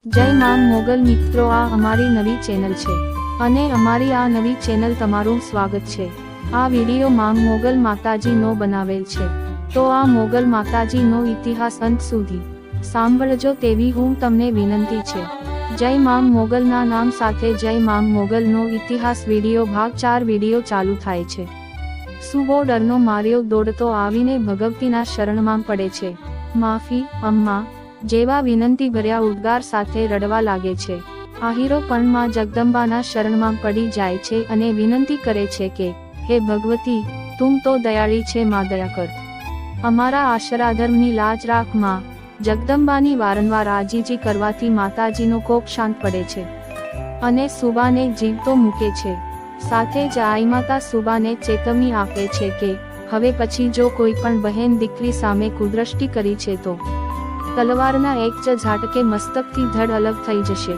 જય માં મોગલ મિત્રો, આ અમારી નવી ચેનલ છે અને અમારી આ નવી ચેનલ તમારું સ્વાગત છે। આ વિડિયો માં મોગલ માતાજીનો બનાવેલ છે, તો આ મોગલ માતાજીનો ઇતિહાસ અંત સુધી સાંભળજો તેવી હું તમને વિનંતી છે। જય માં મોગલના નામ સાથે જય માં મોગલનો ઇતિહાસ વિડિયો ભાગ 4 વિડિયો ચાલુ થાય છે। સુબો ડરનો માર્યો દોડતો આવીને ભગવતીના શરણમાં પડે છે। માફી અમ્મા જેવા વિનંતી ભર્યા ઉદ્ગાર સાથે રડવા લાગે છે। આહીરો પણ માં જગદંબાના શરણમાં પડી જાય છે અને વિનંતી કરે છે કે હે ભગવતી, તું તો દયાળી છે, માં દયા કર, અમારા આશરાધર્મની લાજ રાખ। માં જગદંબાની વારંવાર આજીજી કરવાથી માતાજીનો કોપ શાંત પડે છે અને સુબાને જીવતો મૂકે છે। સાથે જ આઈમાતા સુબાને ચેતવણી આપે છે કે હવે પછી જો કોઈ પણ બહેન દીકરી સામે કુદ્રષ્ટિ કરી છે તો તલવારના એક જ ઝાટકે મસ્તકથી ધડ અલગ થઈ જશે।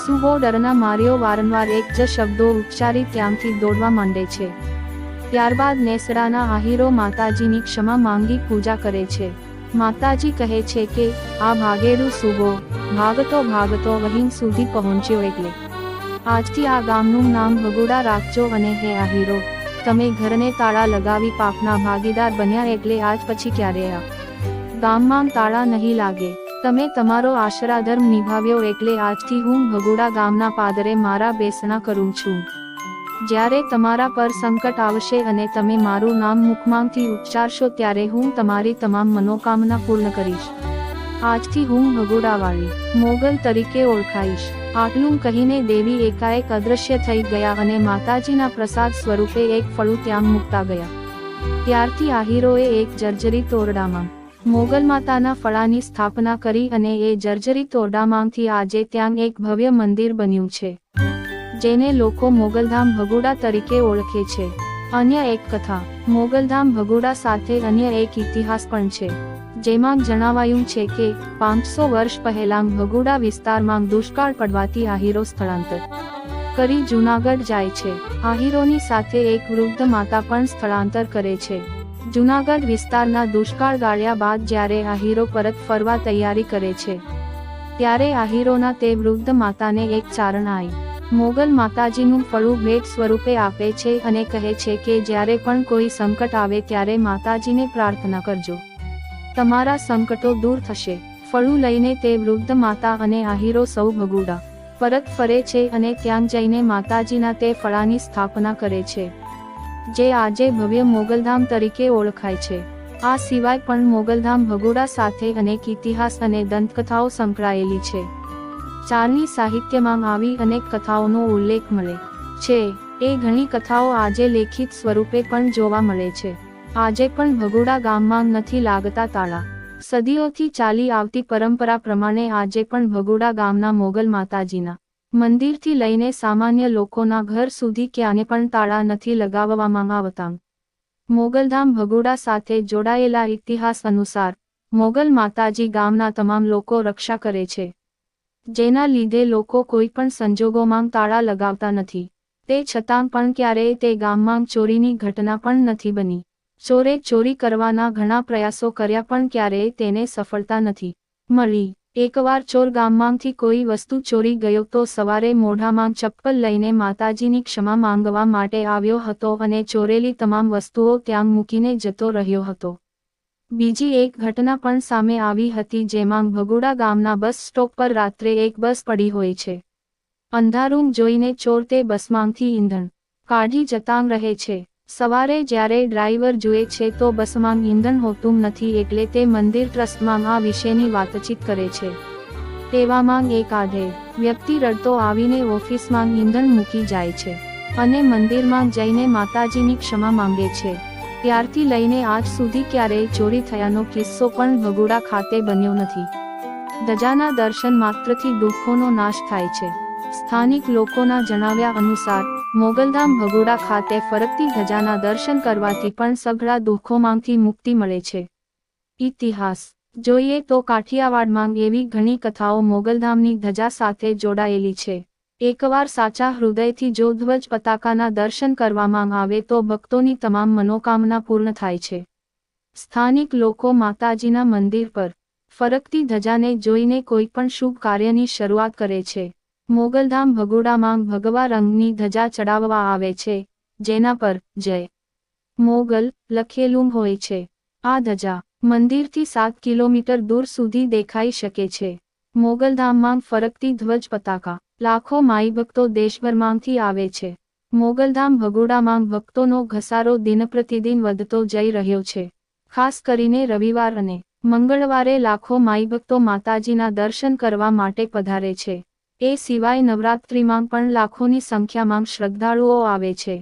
સુબો ડરના માર્યો વારંવાર એક જ શબ્દો ઉચ્ચારી ત્યાંથી દોડવા માંડે છે। ત્યારબાદ નેસડાના આહીરો માતાજીની ક્ષમા માંગી પૂજા કરે છે। માતાજી કહે છે કે આ ભાગેડું સુબો ભાગતો ભાગતો અહીં સુધી પહોંચ્યો, એટલે આજથી આ ગામનું નામ ભગુડા રાખજો। અને હે આહીરો, તમે ઘરને તાળા લગાવી પાપના ભાગીદાર બન્યા, એટલે આજ પછી ક્યારેય આ ગામમાં તાળા નહીં લાગે। તમે તમારો આશરાધર્મ નિભાવ્યો, એટલે આજથી હું ભગુડા ગામના પાદરે મારા બેસણા કરું છું। જ્યારે તમારા પર સંકટ આવશે અને તમે મારું નામ મુખમાંથી ઉચ્ચારશો, ત્યારે હું તમારી તમામ મનોકામના પૂર્ણ કરીશ। આજથી હું ભગુડાવાળી મોગલ તરીકે ઓળખાઈશ। આટલું કહીને દેવી એકાએક અદૃશ્ય થઈ ગયા અને માતાજીના પ્રસાદ સ્વરૂપે એક ફળું ત્યાં મૂકતા ગયા। ત્યારથી આહીરોએ એક જર્જરિત ઓરડામાં મોગલ માતાના ફળાની સ્થાપના કરી અને એ જર્જરિત ઓરડામાંથી આજે ત્યાં એક ભવ્ય મંદિર બન્યું છે, જેને લોકો મોગલધામ ભગુડા તરીકે ઓળખે છે। અન્ય એક કથા મોગલધામ ભગુડા સાથે અન્ય એક ઇતિહાસ પણ છે, જેમાં જણાવાયું છે કે 500 વર્ષ પહેલાં ભગુડા વિસ્તારમાં દુષ્કાળ પડવાથી આહીરો સ્થળાંતર કરી જૂનાગઢ જાય છે। આહીરોની સાથે એક વૃદ્ધ માતા પણ સ્થળાંતર કરે છે। જૂનાગઢ વિસ્તારના દુષ્કાળ ગાળ્યા બાદ જ્યારે આહીરો પરત ફરવા તૈયારી કરે છે, ત્યારે આહીરોના તે વૃદ્ધ માતાને એક ચારણ આઈ મોગલ માતાજીનું ફળું ભેટ સ્વરૂપે આપે છે અને કહે છે કે જ્યારે પણ કોઈ સંકટ આવે ત્યારે માતાજીને પ્રાર્થના કરજો, તમારા સંકટો દૂર થશે। ફળું લઈને તે વૃદ્ધ માતા અને આહીરો સૌ ભગુડા પરત ફરે છે અને ત્યાં જઈને માતાજીના તે ફળાની સ્થાપના કરે છે, જે આજે ભવ્ય મોગલધામ તરીકે ઓળખાય છે। આ સિવાય પણ મોગલધામ ભગુડા સાથે અનેક ઇતિહાસ અને દંતકથાઓ સંકળાયેલી છે। ચારણી સાહિત્યમાં આવી અનેક કથાઓનો ઉલ્લેખ મળે છે। એ ઘણી કથાઓ આજે લેખિત સ્વરૂપે પણ જોવા મળે છે। આજે પણ ભગુડા ગામમાં નથી લાગતા તાળા। સદીઓથી ચાલી આવતી પરંપરા પ્રમાણે આજે પણ ભગુડા ગામના મોગલ માતાજીના મંદિરથી લઈને સામાન્ય લોકોના ઘર સુધી ક્યાંય પણ તાળા નથી લગાવવામાં આવતા। મોગલધામ ભગુડા સાથે જોડાયેલા ઇતિહાસ અનુસાર મોગલ માતાજી ગામના તમામ લોકો રક્ષા કરે છે, જેના લીધે લોકો કોઈ પણ સંજોગોમાં તાળા લગાવતા નથી। તે છતાં પણ ક્યારેય તે ગામમાં ચોરીની ઘટના પણ નથી બની। ચોરે ચોરી કરવાના ઘણા પ્રયાસો કર્યા પણ ક્યારેય તેને સફળતા નથી મળી। એકવાર ચોર ગામમાંથી કોઈ વસ્તુ ચોરી ગયો તો સવારે મોઢામાં ચપ્પલ લઈને માતાજીની ક્ષમા માંગવા માટે આવ્યો હતો અને ચોરેલી તમામ વસ્તુઓ ત્યાં મૂકીને જતો રહ્યો હતો। બીજી એક ઘટના પણ સામે આવી હતી, જેમાં ભગુડા ગામના બસ સ્ટોપ પર રાત્રે એક બસ પડી હોય છે। અંધારું જોઈને ચોર તે બસમાંથી ઈંધણ કાઢી જતાં રહે છે। સવારે જ્યારે ડ્રાઈવર જુએ છે તો બસમાં ઈંધણ હોતું નથી, એટલે તે મંદિર ટ્રસ્ટમાં આ વિશેની વાતચીત કરે છે। તેવામાં એક આધેડ વ્યક્તિ રડતો આવીને ઓફિસમાં ઈંધણ મૂકી જાય છે અને મંદિરમાં જઈને માતાજીની ક્ષમા માંગે છે। ત્યારથી લઈને આજ સુધી ક્યારેય ચોરી થયાનો કિસ્સો પણ ભગુડા ખાતે બન્યો નથી। ધજાના દર્શન માત્રથી દુઃખોનો નાશ થાય છે। સ્થાનિક લોકોના જણાવ્યા અનુસાર મોગલધામ ભગુડા ખાતે ફરકતી ધજાના દર્શન કરવાથી પણ સઘળા દુઃખોમાંથી મુક્તિ મળે છે। ઇતિહાસ જોઈએ તો કાઠિયાવાડમાં એવી ઘણી કથાઓ મોગલધામની ધજા સાથે જોડાયેલી છે। એકવાર સાચા હૃદયથી જો ધ્વજ પતાકાના દર્શન કરવામાં આવે તો ભક્તોની તમામ મનોકામના પૂર્ણ થાય છે। સ્થાનિક લોકો માતાજીના મંદિર પર ફરકતી ધજાને જોઈને કોઈ પણ શુભ કાર્યની શરૂઆત કરે છે. મોગલધામ ભગોડામાં ભગવા રંગની ધજા ચડાવવા આવે છે, જેના પર જય મોગલ લખેલું હોય છે. આ ધજા મંદિરથી 7 કિલોમીટર દૂર સુધી દેખાઈ શકે છે. મોગલધામમાં ફરકતી ધ્વજ પતાકા લાખો માઈ ભક્તો દેશભરમાંથી આવે છે. મોગલધામ ભગોડામાં ભક્તોનો ઘસારો દિનપ્રતિદિન વધતો જઈ રહ્યો છે. ખાસ કરીને રવિવાર અને મંગળવારે લાખો માઈ ભક્તો માતાજીના દર્શન કરવા માટે પધારે છે. એ સિવાય નવરાત્રિમાં પણ લાખોની સંખ્યામાં શ્રદ્ધાળુઓ આવે છે.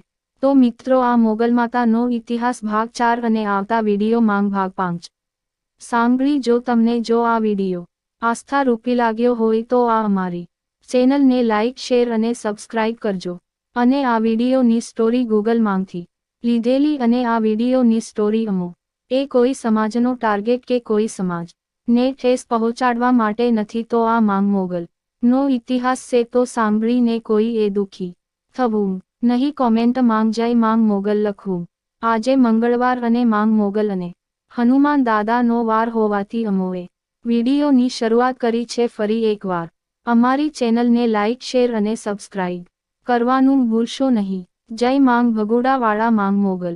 તો મિત્રો, આ મોગલમાતાનો ઇતિહાસ ભાગ 4 અને આવતા વિડીયોમાં ભાગ 5 સાંભળી. જો આ વિડીયો આસ્થારૂપી લાગ્યો હોય તો આ અમારી ચેનલને લાઇક, શેર અને સબસ્ક્રાઇબ કરજો. અને આ વિડીયોની સ્ટોરી ગૂગલમાંથી લીધેલી અને આ વિડીયોની સ્ટોરી એ કોઈ સમાજનો ટાર્ગેટ કે કોઈ સમાજ ને ઠેસ પહોંચાડવા માટે નથી. તો આ માંગ મોગલ નો ઇતિહાસ છે, તો સાંભળીને કોઈ એ દુઃખી થવું નહીં. કોમેન્ટ માંગ જય માંગ મોગલ લખવું. આજે મંગળવાર અને માંગ મોગલ અને હનુમાન દાદાનો વાર હોવાથી અમોએ વિડીયોની શરૂઆત કરી છે. ફરી એકવાર અમારી ચેનલને લાઇક, શેર અને સબસ્ક્રાઇબ કરવાનું ભૂલશો નહીં. જય માંગ ભગોડાવાળા માંગ મોગલ.